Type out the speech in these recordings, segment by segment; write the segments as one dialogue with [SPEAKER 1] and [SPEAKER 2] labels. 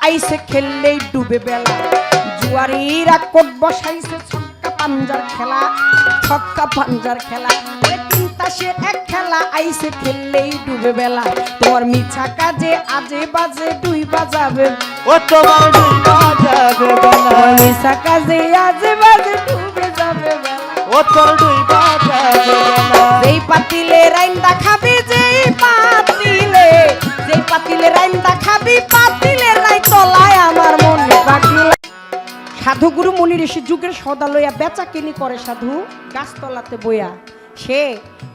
[SPEAKER 1] আইছে খেললেই ডুবে বেলা জুয়ারিরা কোট বসাইছে ছক্কা পাঞ্জার খেলা ছক্কা পাঞ্জার খেলা তিনতাসের এক খেলা আইছে খেললেই ডুবে বেলা তোমার মিছা কাজে আজে বাজে দুই বাজাবে
[SPEAKER 2] ও তোমার দুই বাজাবে বেলা
[SPEAKER 1] মিছা কাজে আজে বাজে ডুবে যাবে বেলা
[SPEAKER 2] ও তোর দুই বাজাবে বেলা
[SPEAKER 1] যেই পাতিলে রাইন্দা খাবি যেই পাতিলে রাইন্দা খাবি পাতিলে রাই তলায় আমার মন পাগলা সাধু গুরু মুনি ঋষি যুগের সদা লইয়া বেচা কিনি করে সাধু গাছতলাতে বইয়া সে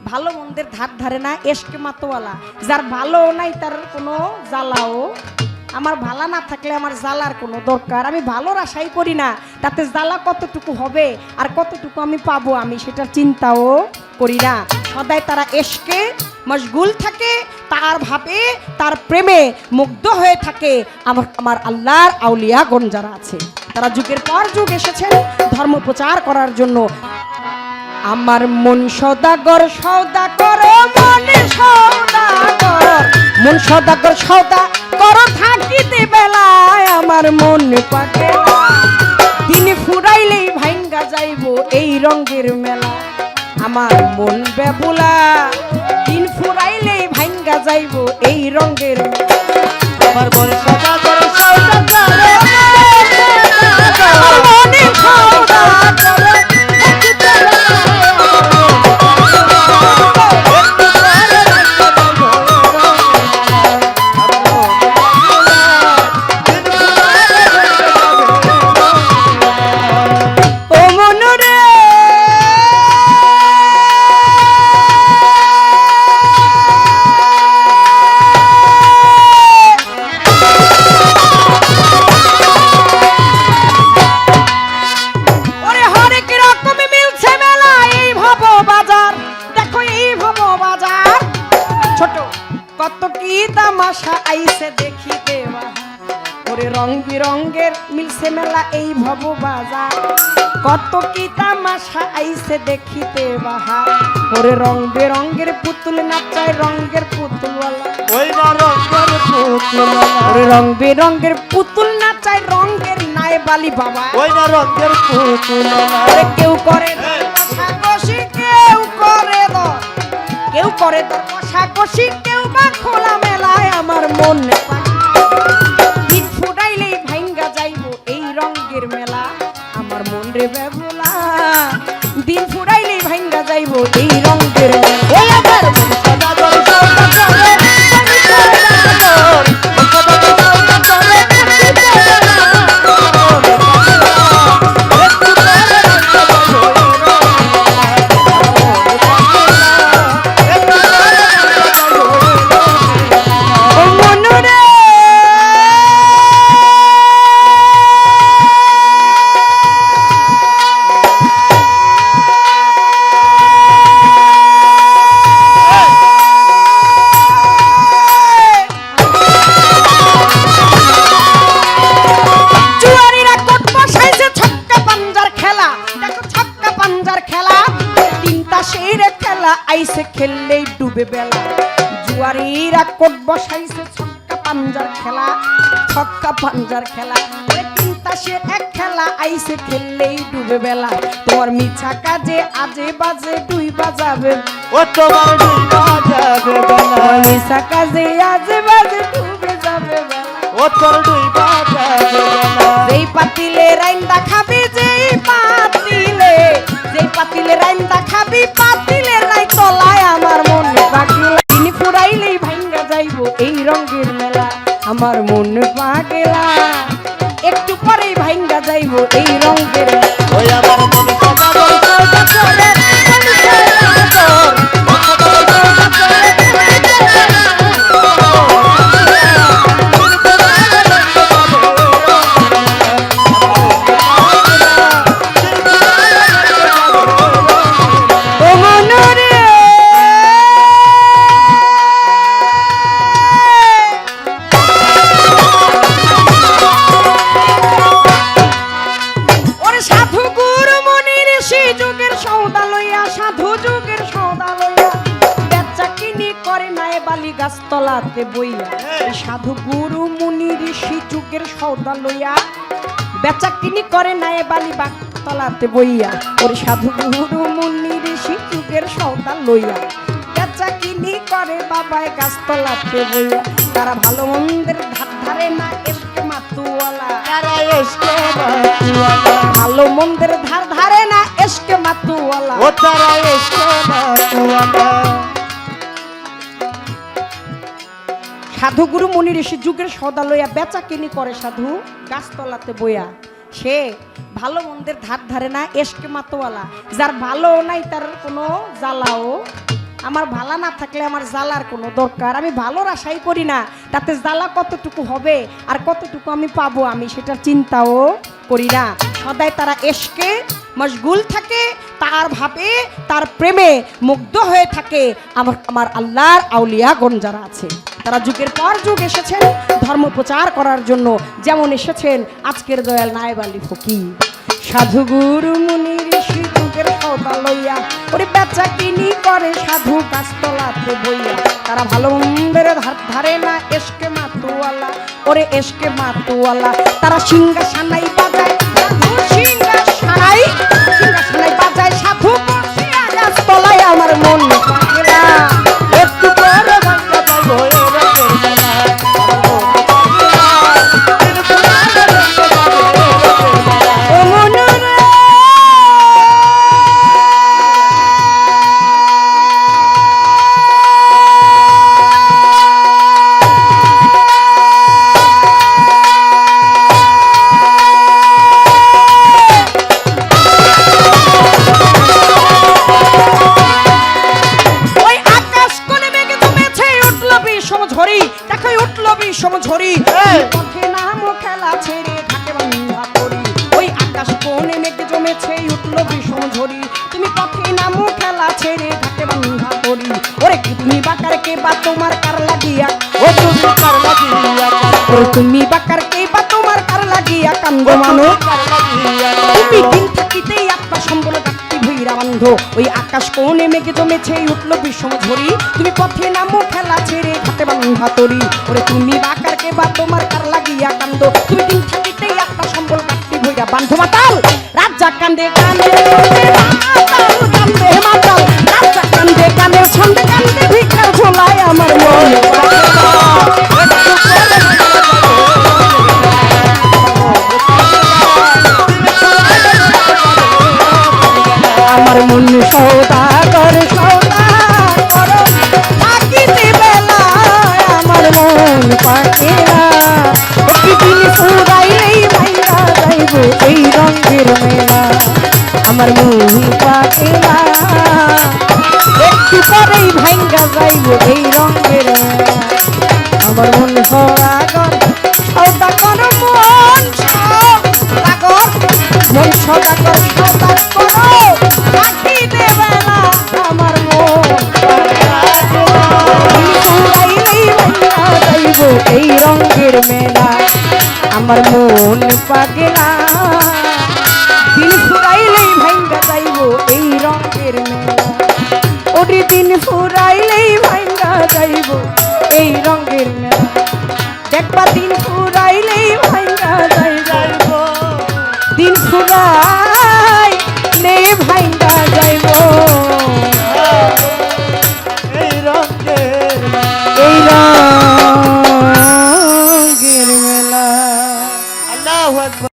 [SPEAKER 1] ভালো মন্দের ধার ধারে না এসকে মাতোয়ালা যার ভালো নাই তার কোনো জ্বালাও আমার ভালা না থাকলে আমার জ্বালার কোনো দরকার আমি ভালোর আশাই করি না তাতে জ্বালা কতটুকু হবে আর কতটুকু আমি পাবো আমি সেটার চিন্তাও করি না সদাই তারা এসকে মশগুল থাকে তার ভাবে তার প্রেমে মুগ্ধ হয়ে থাকে আমার আল্লাহর আউলিয়াগণ যারা আছে তারা যুগের পর যুগ এসেছেন ধর্ম প্রচার করার জন্য আমার মন সদাগর সৌদা করো মনে সদাগর মন সদাগর সৌদা করো থাকিতে বেলায় আমার মন পাগে দিন ফুরাইলেই ভাঙ্গা যাইবো এই রঙের মেলা আমার মন বেবুলা দিন ফুরাইলেই ভাঙ্গা যাইবো এই রঙের
[SPEAKER 2] আমার মন সদা করে সদা করে
[SPEAKER 1] মনে সৌদা করো আইছে দেখিতে ওরে রং বিরঙ্গের মিলছে মেলা এই ভব বাজার কত কি তামাশা আইছে দেখিতে বাহার ওরে রং বেরঙ্গের পুতুল নাচায় রঙের পুতুলওয়ালা
[SPEAKER 2] ওই না রঙের পুতুলওয়ালা
[SPEAKER 1] ওরে রং বেরঙ্গের পুতুল নাচায় রঙের নাই বালি বাবা
[SPEAKER 2] ওই না রঙের পুতুলওয়ালা
[SPEAKER 1] ওরে কেউ করে কষাকষি কেউ করে তোর কষাকষি কেউ বা খোলা মেলায় আমার মন দিন ফুটাইলেই ভাঙ্গা যাইবো এই রঙের মেলা আমার মন রে বেবুলা দিন ফুটাইলেই ভাঙ্গা যাইবো এই রঙের মেলা ওই আমার মন সদা করে সদা করে আইছে খেললেই ডুবে বেলা জুয়ারিরা কোট বসাইছে ছক্কা পাঞ্জার খেলা ছক্কা পাঞ্জার খেলা তিনতাসের এক খেলা আইছে খেললেই ডুবে বেলা তোমার মিছা কাজে আজে বাজে দুই বাজাবে
[SPEAKER 2] ও তোমার দুই বাজাবে বেলা
[SPEAKER 1] মিছা কাজে আজে বাজে ডুবে যাবে বেলা
[SPEAKER 2] ও তোর দুই বাজাবে বেলা
[SPEAKER 1] যেই পাতিলে রাইন্দা খাবি যেই পাতিলে রাইন্দা খাবি পাতিলে রাই তলায় আমার মন পাগলা দিন ফুরাইলেই ভাঙ্গা যাইবো এই রঙের মেলা আমার মন পাগলা একটু পরেই ভাঙ্গা যাইবো এই রঙের
[SPEAKER 2] ওই আমার মন সদা করে সদা করে
[SPEAKER 1] সাধু গাছতলাতে বইয়া এই সাধু গুরু মুনি ঋষি যুগের সৌদা লইয়া বেচা কিনি করে নাই বালি বাগতলাতে বইয়া ওরে সাধু গুরু মুনি ঋষি যুগের সৌদা লইয়া বেচা কিনি করে বাবায় গাছতলাতে বইয়া তারা ভালো মন্দের ধার ধারে না এসকে মাতুয়ালা
[SPEAKER 2] তারা এসকে মাতুয়ালা
[SPEAKER 1] ভালো মন্দের ধার ধারে না এসকে মাতুয়ালা
[SPEAKER 2] ও তারা এসকে মাতুয়ালা
[SPEAKER 1] সাধু গুরু মুনি ঋষি যুগের সদা লইয়া বেচা কিনি করে সাধু গাছতলাতে বইয়া সে ভালো মন্দের ধার ধারে না এসকে মাতোয়ালা যার ভালো নাই তার কোনো জ্বালাও আমার ভালা না থাকলে আমার জ্বালার কোনো দরকার আমি ভালোর আশাই করি না তাতে জ্বালা কতটুকু হবে আর কতটুকু আমি পাবো আমি সেটার চিন্তাও করি না সদাই তারা এসকে মশগুল থাকে তার ভাবে তার প্রেমে মুগ্ধ হয়ে থাকে আমার আল্লাহর আউলিয়াগণ যারা আছে তারা যুগের পর যুগ এসেছেন ধর্ম প্রচার করার জন্য যেমন এসেছেন আজকের দয়াল নায়েব আলী ফকির সাধু গুরু মুনি ঋষি যুগের সদা লইয়া ওরে বেচা কিনি করে সাধু গাছতলাতে বইয়া তারা ভালো মন্দের ধারে না এসকে মাতুয়ালা ওরে এসকে মাতুয়ালা তারা সিংহাসানাই বাজায় সাধু সিংহাসানাই বাজায় সাধু বসিয়া গাছতলায় আমার মন পাগলা
[SPEAKER 2] একটু পরে ভাঙ্গা যাইবো এ রঙের মেলা
[SPEAKER 1] ও মনুরে ঝরি পথে নাম খেলা ছেড়ে থাকে বন্ধা করি ওই আকাশ কোণে মেঘে জমেছে উঠলো বিষম ঝরি তুমি পথে নাম খেলা ছেড়ে থাকে বন্ধা করি ওরে তুমি বাকার কে বা তোমার কার লাগিয়া
[SPEAKER 2] ও তুমি কার লাগিয়া
[SPEAKER 1] ওরে তুমি বাকার কে বা তোমার কার লাগিয়া কান্দ মানো
[SPEAKER 2] কার লাগিয়া
[SPEAKER 1] তুমি দিন থাকিতেই আত্মা সম্বল গাত্তি ভৈরা বন্ধ ওই আকাশ কোণে মেঘে জমেছে উঠলো বিষম ঝরি তুমি পথে নামো খেলা ছেড়ে ঘাটে বান্ধা তরি ওরে তুমি বাকার কে বা তোমার কার লাগিয়া কান্দ তুমি দিন থাকিতেই আত্মা সম্বল গাত্তি ভৈরা বান্ধ মাতাল রাজা কান্দে কানে মাতাল কান্দে মাতাল রাজা কান্দে কানে ছন্দে কান্দে ভিক্ষার ঝোলায় আমার মন আমার মন সৌদাগর সৌদাগর থাকিতে বেলায় আমার মন পাকেলা প্রতিদিন ফুরাইলেই ভাইরা যাইব এই রঙের মেলা আমার মন পাকেলা একটু পরেই ভাঙ্গা যাইব এই রঙের মেলা আমার মন সৌদাগর সৌদাগর মন সৌদাগর সৌদাগর থাকিতে বেলা আমার মন যাইব এই রঙের মেলা আমার মন পাগলা দিন ফুরাইলেই ভাঙ্গা যাইব এই রঙের মেলা ওরে দিন ফুরাইলেই ভাঙ্গা যাইব এই রঙের মেলা দেখবা দিন ফুরাইলেই ভাঙ্গা যাইব দিন ফুরাই নে ভাঙ্গা যাইব
[SPEAKER 2] এই রঙের
[SPEAKER 1] এই রঙের মেলা
[SPEAKER 2] আল্লাহু আকবার।